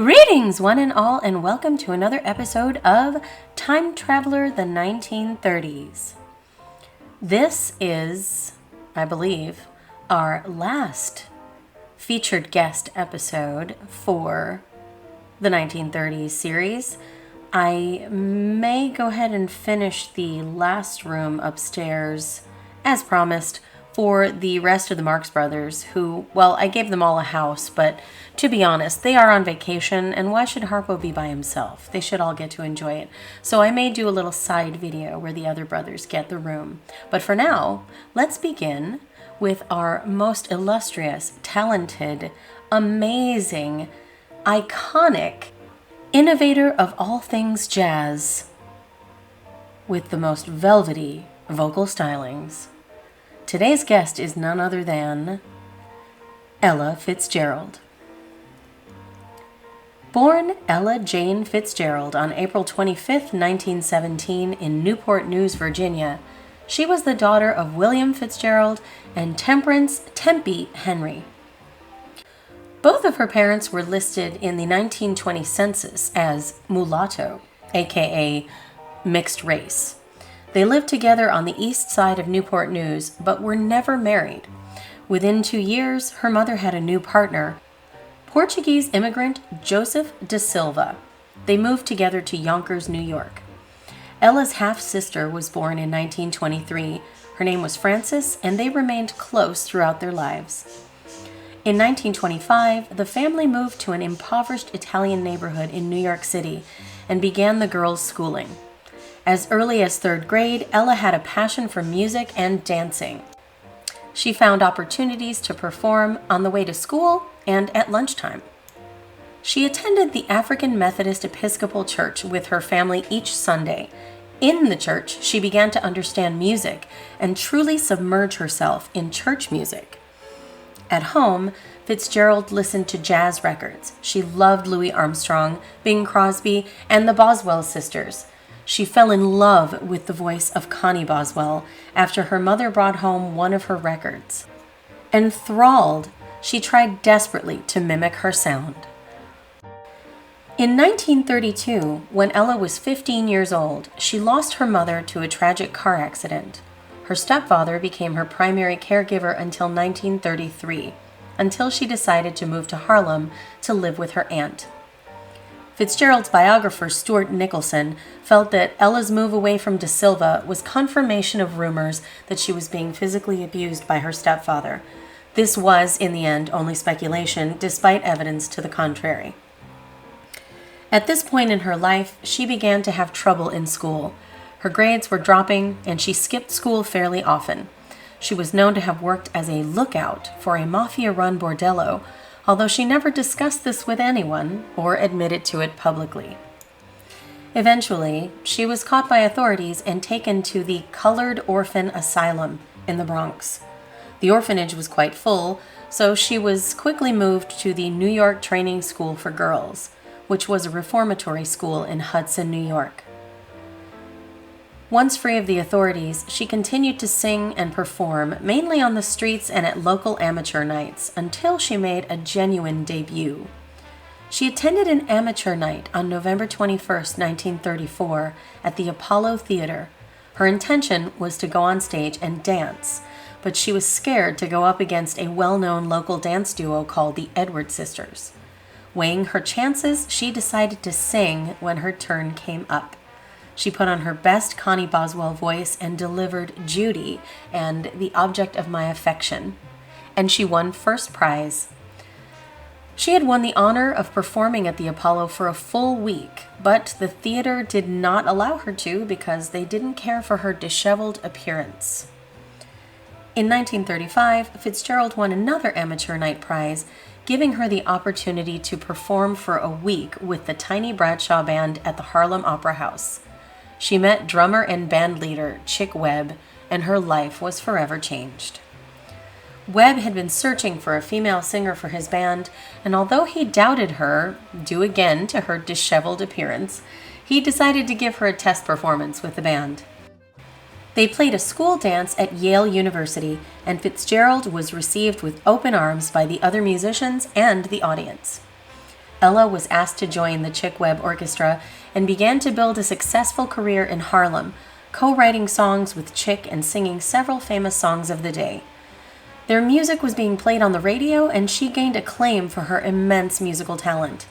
Greetings, one and all, and welcome to another episode of Time Traveler the 1930s. This is, I believe, our last featured guest episode for the 1930s series. I may go ahead and finish the last room upstairs, as promised, for the rest of the Marx Brothers, who, well, I gave them all a house, but to be honest, they are on vacation, and why should Harpo be by himself? They should all get to enjoy it. So I may do a little side video where the other brothers get the room. But for now, let's begin with our most illustrious, talented, amazing, iconic, innovator of all things jazz, with the most velvety vocal stylings. Today's guest is none other than Ella Fitzgerald. Born Ella Jane Fitzgerald on April 25, 1917 in Newport News, Virginia, she was the daughter of William Fitzgerald and Temperance Tempe Henry. Both of her parents were listed in the 1920 census as mulatto, aka mixed race. They lived together on the east side of Newport News, but were never married. Within 2 years, her mother had a new partner, Portuguese immigrant Joseph da Silva. They moved together to Yonkers, New York. Ella's half-sister was born in 1923. Her name was Frances, and they remained close throughout their lives. In 1925, the family moved to an impoverished Italian neighborhood in New York City and began the girls' schooling. As early as third grade, Ella had a passion for music and dancing. She found opportunities to perform on the way to school and at lunchtime. She attended the African Methodist Episcopal Church with her family each Sunday. In the church, she began to understand music and truly submerge herself in church music. At home, Fitzgerald listened to jazz records. She loved Louis Armstrong, Bing Crosby, and the Boswell sisters. She fell in love with the voice of Connie Boswell after her mother brought home one of her records. Enthralled, she tried desperately to mimic her sound. In 1932, when Ella was 15 years old, she lost her mother to a tragic car accident. Her stepfather became her primary caregiver until 1933, until she decided to move to Harlem to live with her aunt. Fitzgerald's biographer, Stuart Nicholson, felt that Ella's move away from Da Silva was confirmation of rumors that she was being physically abused by her stepfather. This was, in the end, only speculation, despite evidence to the contrary. At this point in her life, she began to have trouble in school. Her grades were dropping, and she skipped school fairly often. She was known to have worked as a lookout for a mafia-run bordello, although she never discussed this with anyone or admitted to it publicly. Eventually, she was caught by authorities and taken to the Colored Orphan Asylum in the Bronx. The orphanage was quite full, so she was quickly moved to the New York Training School for Girls, which was a reformatory school in Hudson, New York. Once free of the authorities, she continued to sing and perform, mainly on the streets and at local amateur nights, until she made a genuine debut. She attended an amateur night on November 21, 1934, at the Apollo Theater. Her intention was to go on stage and dance, but she was scared to go up against a well-known local dance duo called the Edward Sisters. Weighing her chances, she decided to sing when her turn came up. She put on her best Connie Boswell voice and delivered Judy and The Object of My Affection, and she won first prize. She had won the honor of performing at the Apollo for a full week, but the theater did not allow her to because they didn't care for her disheveled appearance. In 1935, Fitzgerald won another amateur night prize, giving her the opportunity to perform for a week with the Tiny Bradshaw Band at the Harlem Opera House. She met drummer and band leader Chick Webb, and her life was forever changed. Webb had been searching for a female singer for his band, and although he doubted her, due again to her disheveled appearance, he decided to give her a test performance with the band. They played a school dance at Yale University, and Fitzgerald was received with open arms by the other musicians and the audience. Ella was asked to join the Chick Webb Orchestra and began to build a successful career in Harlem, co-writing songs with Chick and singing several famous songs of the day. Their music was being played on the radio, and she gained acclaim for her immense musical talent.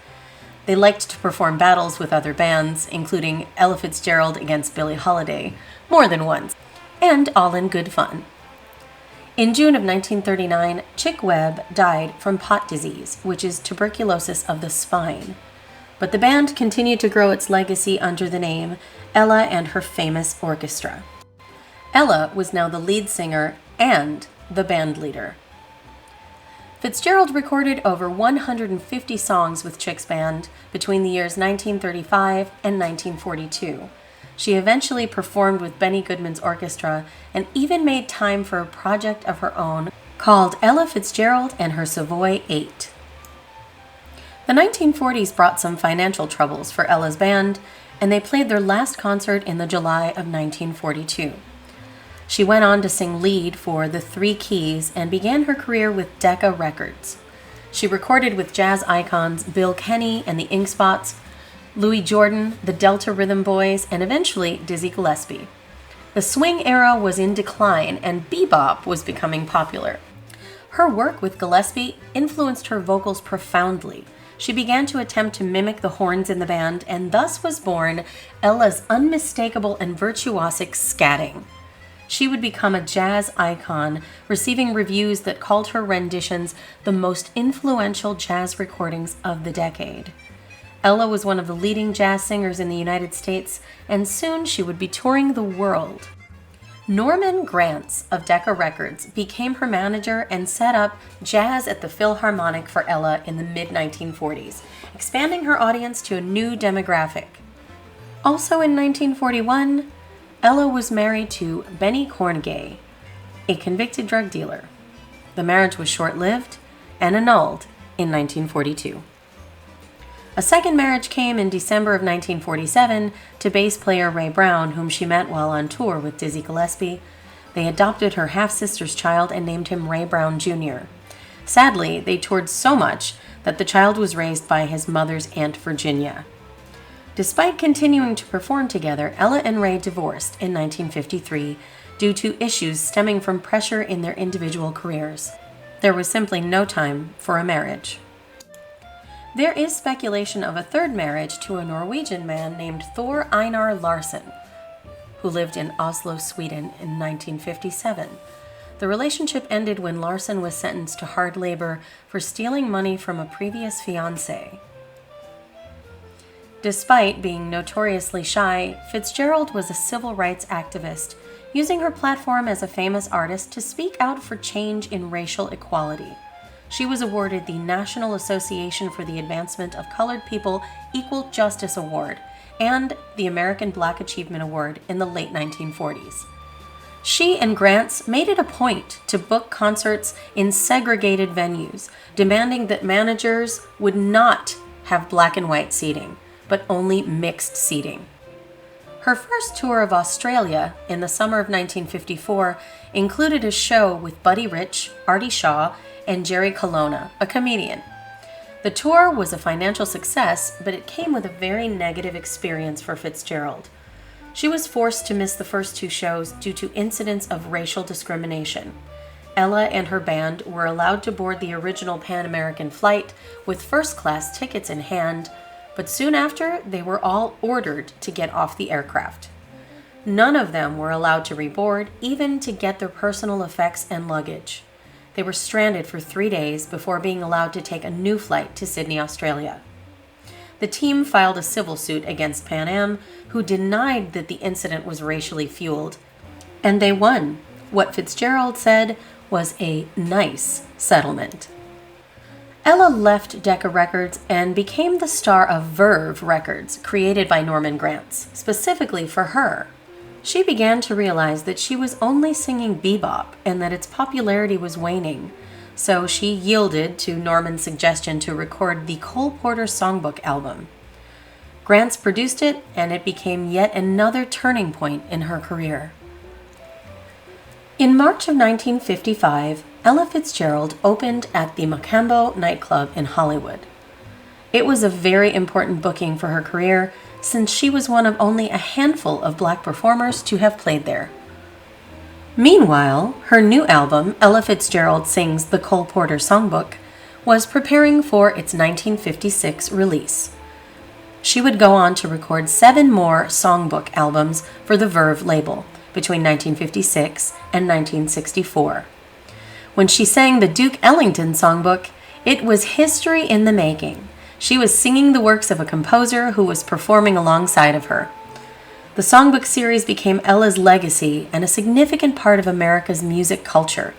They liked to perform battles with other bands, including Ella Fitzgerald against Billie Holiday, more than once, and all in good fun. In June of 1939, Chick Webb died from pot disease, which is tuberculosis of the spine. But the band continued to grow its legacy under the name Ella and Her Famous Orchestra. Ella was now the lead singer and the band leader. Fitzgerald recorded over 150 songs with Chick's band between the years 1935 and 1942. She eventually performed with Benny Goodman's orchestra and even made time for a project of her own called Ella Fitzgerald and Her Savoy 8. The 1940s brought some financial troubles for Ella's band, and they played their last concert in the July of 1942. She went on to sing lead for The Three Keys and began her career with Decca Records. She recorded with jazz icons Bill Kenny and the Ink Spots, Louis Jordan, the Delta Rhythm Boys, and eventually Dizzy Gillespie. The swing era was in decline and bebop was becoming popular. Her work with Gillespie influenced her vocals profoundly. She began to attempt to mimic the horns in the band, and thus was born Ella's unmistakable and virtuosic scatting. She would become a jazz icon, receiving reviews that called her renditions the most influential jazz recordings of the decade. Ella was one of the leading jazz singers in the United States, and soon she would be touring the world. Norman Granz of Decca Records became her manager and set up Jazz at the Philharmonic for Ella in the mid-1940s, expanding her audience to a new demographic. Also in 1941, Ella was married to Benny Cornegay, a convicted drug dealer. The marriage was short-lived and annulled in 1942. A second marriage came in December of 1947 to bass player Ray Brown, whom she met while on tour with Dizzy Gillespie. They adopted her half-sister's child and named him Ray Brown Jr. Sadly, they toured so much that the child was raised by his mother's Aunt Virginia. Despite continuing to perform together, Ella and Ray divorced in 1953 due to issues stemming from pressure in their individual careers. There was simply no time for a marriage. There is speculation of a third marriage to a Norwegian man named Thor Einar Larsen, who lived in Oslo, Sweden in 1957. The relationship ended when Larsen was sentenced to hard labor for stealing money from a previous fiancée. Despite being notoriously shy, Fitzgerald was a civil rights activist, using her platform as a famous artist to speak out for change in racial equality. She was awarded the National Association for the Advancement of Colored People Equal Justice Award and the American Black Achievement Award in the late 1940s. She and Grants made it a point to book concerts in segregated venues, demanding that managers would not have black and white seating, but only mixed seating. Her first tour of Australia in the summer of 1954 included a show with Buddy Rich, Artie Shaw, and Jerry Colonna, a comedian. The tour was a financial success, but it came with a very negative experience for Fitzgerald. She was forced to miss the first two shows due to incidents of racial discrimination. Ella and her band were allowed to board the original Pan American flight with first-class tickets in hand, but soon after, they were all ordered to get off the aircraft. None of them were allowed to reboard, even to get their personal effects and luggage. They were stranded for 3 days before being allowed to take a new flight to Sydney, Australia. The team filed a civil suit against Pan Am, who denied that the incident was racially fueled, and they won what Fitzgerald said was a nice settlement. Ella left Decca Records and became the star of Verve Records, created by Norman Granz, specifically for her. She began to realize that she was only singing bebop and that its popularity was waning, so she yielded to Norman's suggestion to record the Cole Porter Songbook album. Granz produced it, and it became yet another turning point in her career. In March of 1955, Ella Fitzgerald opened at the Macambo nightclub in Hollywood. It was a very important booking for her career since she was one of only a handful of black performers to have played there. Meanwhile, her new album, Ella Fitzgerald Sings the Cole Porter Songbook, was preparing for its 1956 release. She would go on to record 7 more songbook albums for the Verve label between 1956 and 1964. When she sang the Duke Ellington songbook, it was history in the making. She was singing the works of a composer who was performing alongside of her. The songbook series became Ella's legacy and a significant part of America's music culture.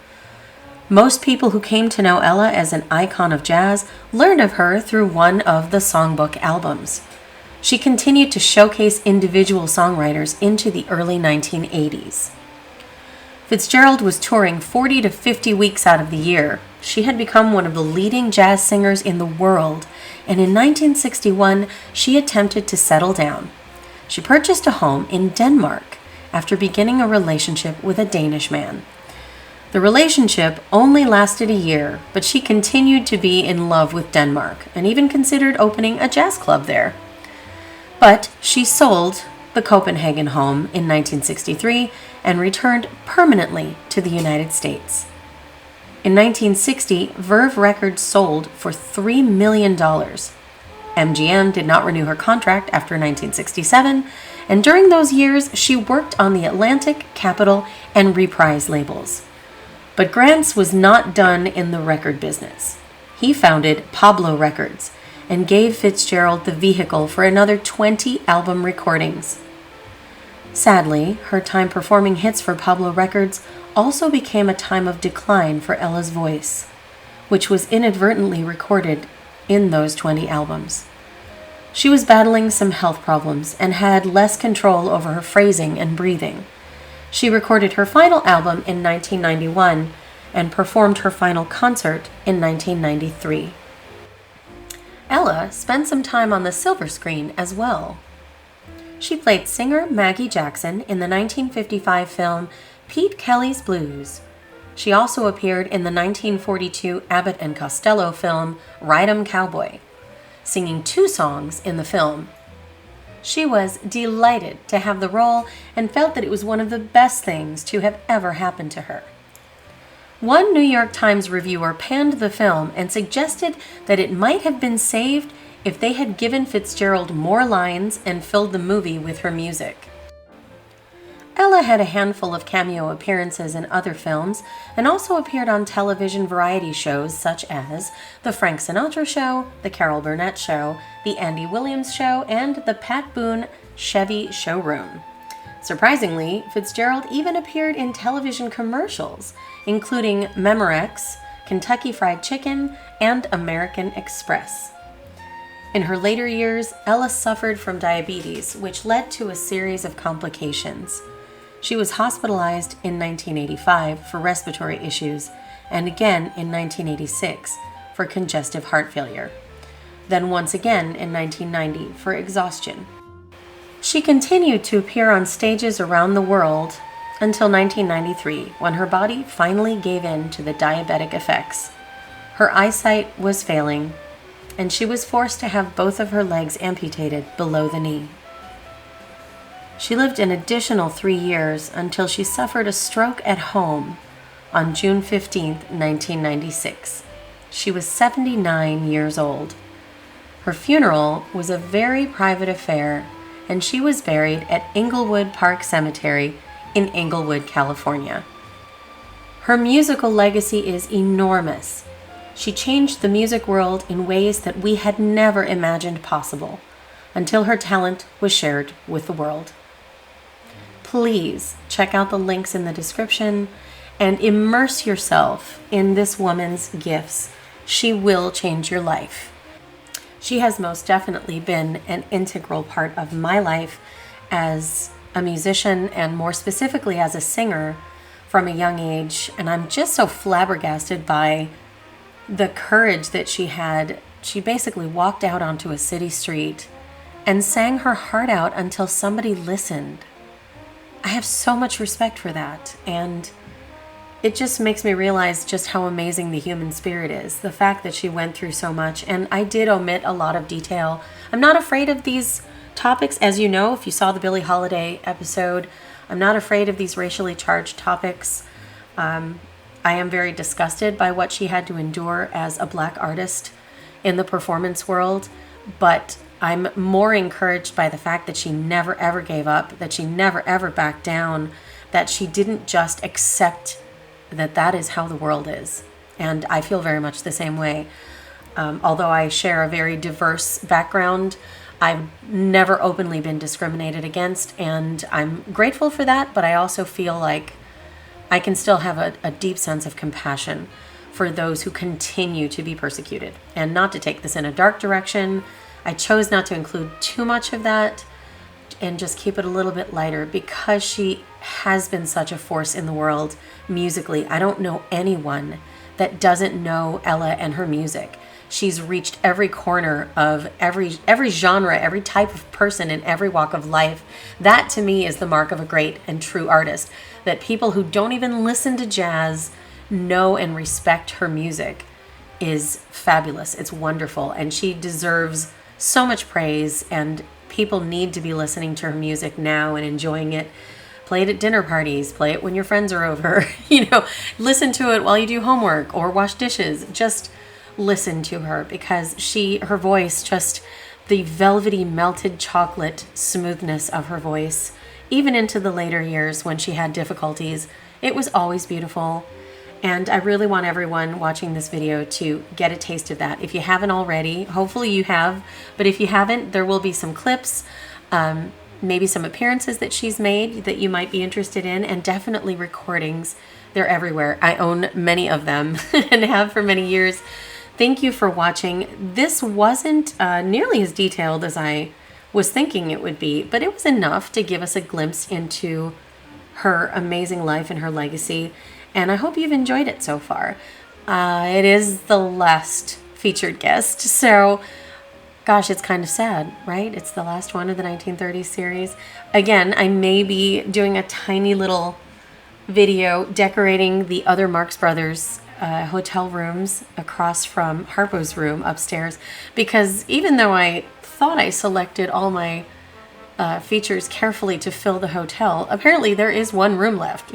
Most people who came to know Ella as an icon of jazz learned of her through one of the songbook albums. She continued to showcase individual songwriters into the early 1980s. Fitzgerald was touring 40 to 50 weeks out of the year. She had become one of the leading jazz singers in the world, and in 1961, she attempted to settle down. She purchased a home in Denmark after beginning a relationship with a Danish man. The relationship only lasted a year, but she continued to be in love with Denmark and even considered opening a jazz club there. But she sold the Copenhagen home in 1963 and returned permanently to the United States. In 1960, Verve Records sold for $3 million. MGM did not renew her contract after 1967, and during those years, she worked on the Atlantic, Capitol, and Reprise labels. But Grants was not done in the record business. He founded Pablo Records and gave Fitzgerald the vehicle for another 20 album recordings. Sadly, her time performing hits for Pablo Records also became a time of decline for Ella's voice, which was inadvertently recorded in those 20 albums. She was battling some health problems and had less control over her phrasing and breathing. She recorded her final album in 1991 and performed her final concert in 1993. Ella spent some time on the silver screen as well. She played singer Maggie Jackson in the 1955 film Pete Kelly's Blues. She also appeared in the 1942 Abbott and Costello film Ride 'em Cowboy, singing 2 songs in the film. She was delighted to have the role and felt that it was one of the best things to have ever happened to her. One New York Times reviewer panned the film and suggested that it might have been saved if they had given Fitzgerald more lines and filled the movie with her music. Ella had a handful of cameo appearances in other films and also appeared on television variety shows such as The Frank Sinatra Show, The Carol Burnett Show, The Andy Williams Show, and The Pat Boone Chevy Showroom. Surprisingly, Fitzgerald even appeared in television commercials, including Memorex, Kentucky Fried Chicken, and American Express. In her later years, Ella suffered from diabetes, which led to a series of complications. She was hospitalized in 1985 for respiratory issues and again in 1986 for congestive heart failure, then once again in 1990 for exhaustion. She continued to appear on stages around the world until 1993, when her body finally gave in to the diabetic effects. Her eyesight was failing, and she was forced to have both of her legs amputated below the knee. She lived an additional 3 years until she suffered a stroke at home on June 15, 1996. She was 79 years old. Her funeral was a very private affair, and she was buried at Inglewood Park Cemetery in Inglewood, California. Her musical legacy is enormous. She changed the music world in ways that we had never imagined possible until her talent was shared with the world. Please check out the links in the description and immerse yourself in this woman's gifts. She will change your life. She has most definitely been an integral part of my life as a musician and more specifically as a singer from a young age. And I'm just so flabbergasted by the courage that she had. She basically walked out onto a city street and sang her heart out until somebody listened. I have so much respect for that. And it just makes me realize just how amazing the human spirit is. The fact that she went through so much. And I did omit a lot of detail. I'm not afraid of these topics. As you know, if you saw the Billie Holiday episode, I'm not afraid of these racially charged topics. I am very disgusted by what she had to endure as a Black artist in the performance world. But I'm more encouraged by the fact that she never ever gave up, that she never ever backed down, that she didn't just accept that that is how the world is. And I feel very much the same way. Although I share a very diverse background, I've never openly been discriminated against, and I'm grateful for that, but I also feel like I can still have a deep sense of compassion for those who continue to be persecuted. And not to take this in a dark direction, I chose not to include too much of that and just keep it a little bit lighter because she has been such a force in the world musically. I don't know anyone that doesn't know Ella and her music. She's reached every corner of every genre, every type of person in every walk of life. That to me is the mark of a great and true artist, that people who don't even listen to jazz know and respect her music is fabulous. It's wonderful, and she deserves so much praise, and people need to be listening to her music now and enjoying it. Play it at dinner parties, play it when your friends are over, listen to it while you do homework or wash dishes. Just listen to her because her voice, just the velvety melted chocolate smoothness of her voice, even into the later years when she had difficulties, it was always beautiful. And I really want everyone watching this video to get a taste of that. If you haven't already, hopefully you have, but if you haven't, there will be some clips, maybe some appearances that she's made that you might be interested in, and definitely recordings. They're everywhere. I own many of them and have for many years. Thank you for watching. This wasn't nearly as detailed as I was thinking it would be, but it was enough to give us a glimpse into her amazing life and her legacy. And I hope you've enjoyed it so far. It is the last featured guest, so gosh, it's kind of sad, right? It's the last one of the 1930s series. Again, I may be doing a tiny little video decorating the other Marx Brothers hotel rooms across from Harpo's room upstairs, because even though I thought I selected all my features carefully to fill the hotel, apparently there is one room left.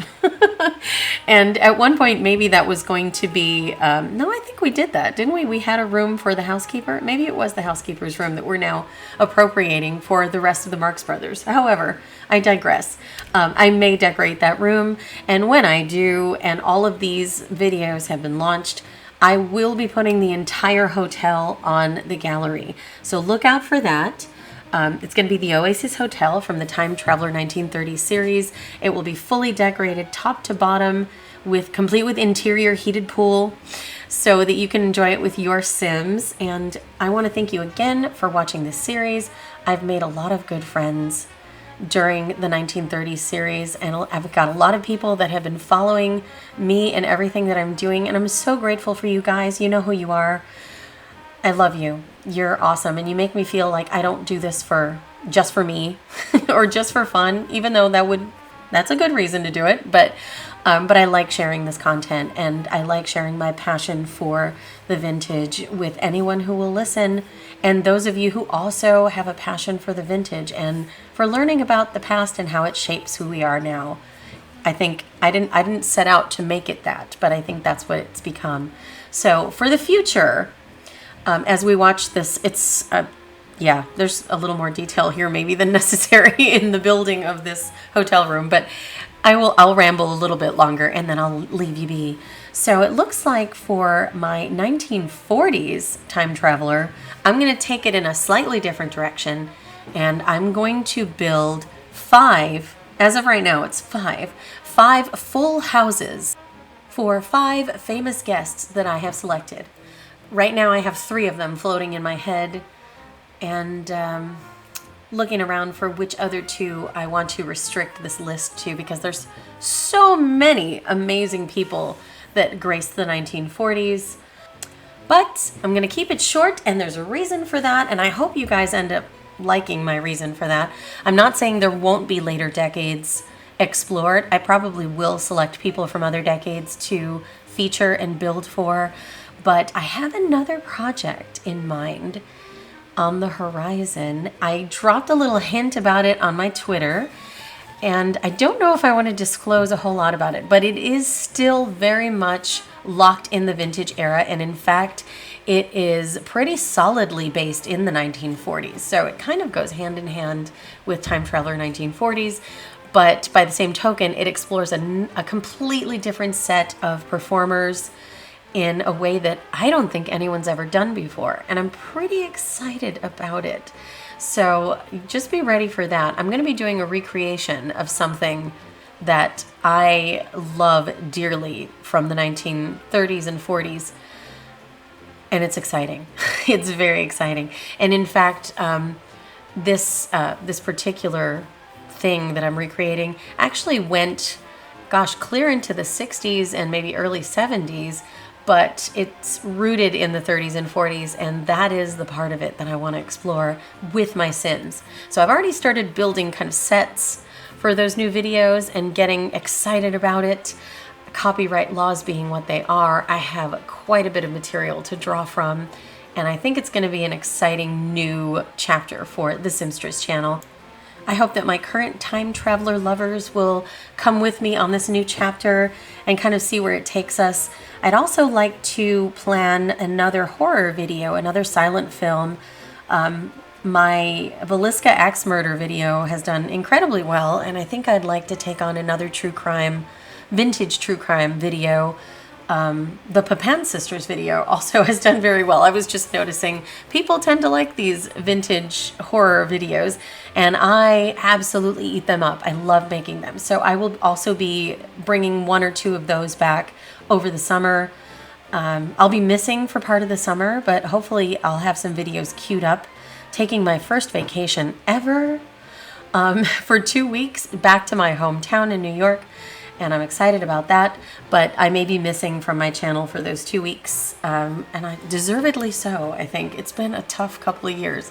And at one point, maybe that was going to be, no, I think we did that, didn't we? We had a room for the housekeeper. Maybe it was the housekeeper's room that we're now appropriating for the rest of the Marx Brothers. However, I digress. I may decorate that room, and when I do, and all of these videos have been launched, I will be putting the entire hotel on the gallery. So look out for that. It's going to be the Oasis Hotel from the Time Traveler 1930 series. It will be fully decorated top to bottom, complete with interior heated pool, so that you can enjoy it with your Sims. And I want to thank you again for watching this series. I've made a lot of good friends during the 1930s series, and I've got a lot of people that have been following me and everything that I'm doing, and I'm so grateful for you guys. You know who you are. I love you. You're awesome, and you make me feel like I don't do this just for me or just for fun, even though that's a good reason to do it. But I like sharing this content, and I like sharing my passion for the vintage with anyone who will listen, and those of you who also have a passion for the vintage and for learning about the past and how it shapes who we are now. I think I didn't set out to make it that, but I think that's what it's become. So for the future, as we watch this, it's, there's a little more detail here maybe than necessary in the building of this hotel room, but I'll ramble a little bit longer and then I'll leave you be. So it looks like for my 1940s Time Traveler, I'm going to take it in a slightly different direction, and I'm going to build 5, as of right now it's 5 full houses for 5 famous guests that I have selected. Right now I have 3 of them floating in my head, and looking around for which other 2 I want to restrict this list to, because there's so many amazing people that graced the 1940s. But I'm going to keep it short, and there's a reason for that, and I hope you guys end up liking my reason for that. I'm not saying there won't be later decades explored. I probably will select people from other decades to feature and build for, but I have another project in mind on the horizon. I dropped a little hint about it on my Twitter, and I don't know if I want to disclose a whole lot about it, but it is still very much locked in the vintage era, and in fact, it is pretty solidly based in the 1940s. So it kind of goes hand in hand with Time Traveler 1940s, but by the same token, it explores a completely different set of performers in a way that I don't think anyone's ever done before, and I'm pretty excited about it. So just be ready for that. I'm going to be doing a recreation of something that I love dearly from the 1930s and 40s, and it's exciting. It's very exciting. And in fact, this particular thing that I'm recreating actually went, clear into the 60s and maybe early 70s, but it's rooted in the 30s and 40s, and that is the part of it that I want to explore with my Sims. So I've already started building kind of sets for those new videos and getting excited about it. Copyright laws being what they are, I have quite a bit of material to draw from, and I think it's going to be an exciting new chapter for the Simstress channel. I hope that my current time traveler lovers will come with me on this new chapter and kind of see where it takes us. I'd also like to plan another horror video, another silent film. My Velisca Axe Murder video has done incredibly well, and I think I'd like to take on another true crime, vintage true crime video. The Papan Sisters video also has done very well. I was just noticing people tend to like these vintage horror videos, and I absolutely eat them up. I love making them. So I will also be bringing one or two of those back over the summer. I'll be missing for part of the summer, but hopefully I'll have some videos queued up. Taking my first vacation ever for 2 weeks back to my hometown in New York, and I'm excited about that, but I may be missing from my channel for those 2 weeks, and I deservedly so. I think it's been a tough couple of years,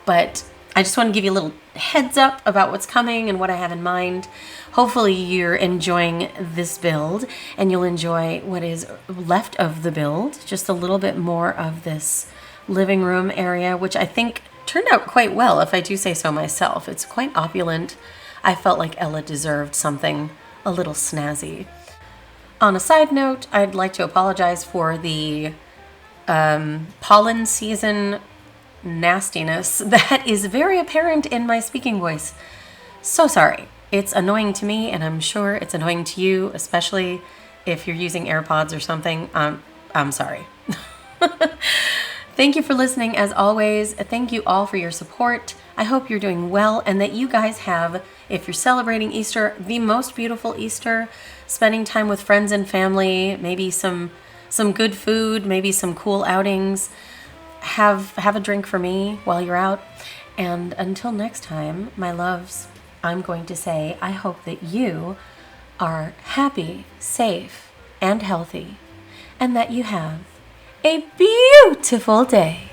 but I just want to give you a little heads up about what's coming and what I have in mind. Hopefully you're enjoying this build, and you'll enjoy what is left of the build, just a little bit more of this living room area, which I think turned out quite well, if I do say so myself. It's quite opulent. I felt like Ella deserved something a little snazzy. On a side note, I'd like to apologize for the pollen season nastiness that is very apparent in my speaking voice. So sorry. It's annoying to me, and I'm sure it's annoying to you, especially if you're using AirPods or something. I'm sorry. Thank you for listening, as always. Thank you all for your support. I hope you're doing well, and that you guys have, if you're celebrating Easter, the most beautiful Easter, spending time with friends and family, maybe some good food, maybe some cool outings. Have a drink for me while you're out. And until next time, my loves, I'm going to say I hope that you are happy, safe, and healthy, and that you have a beautiful day.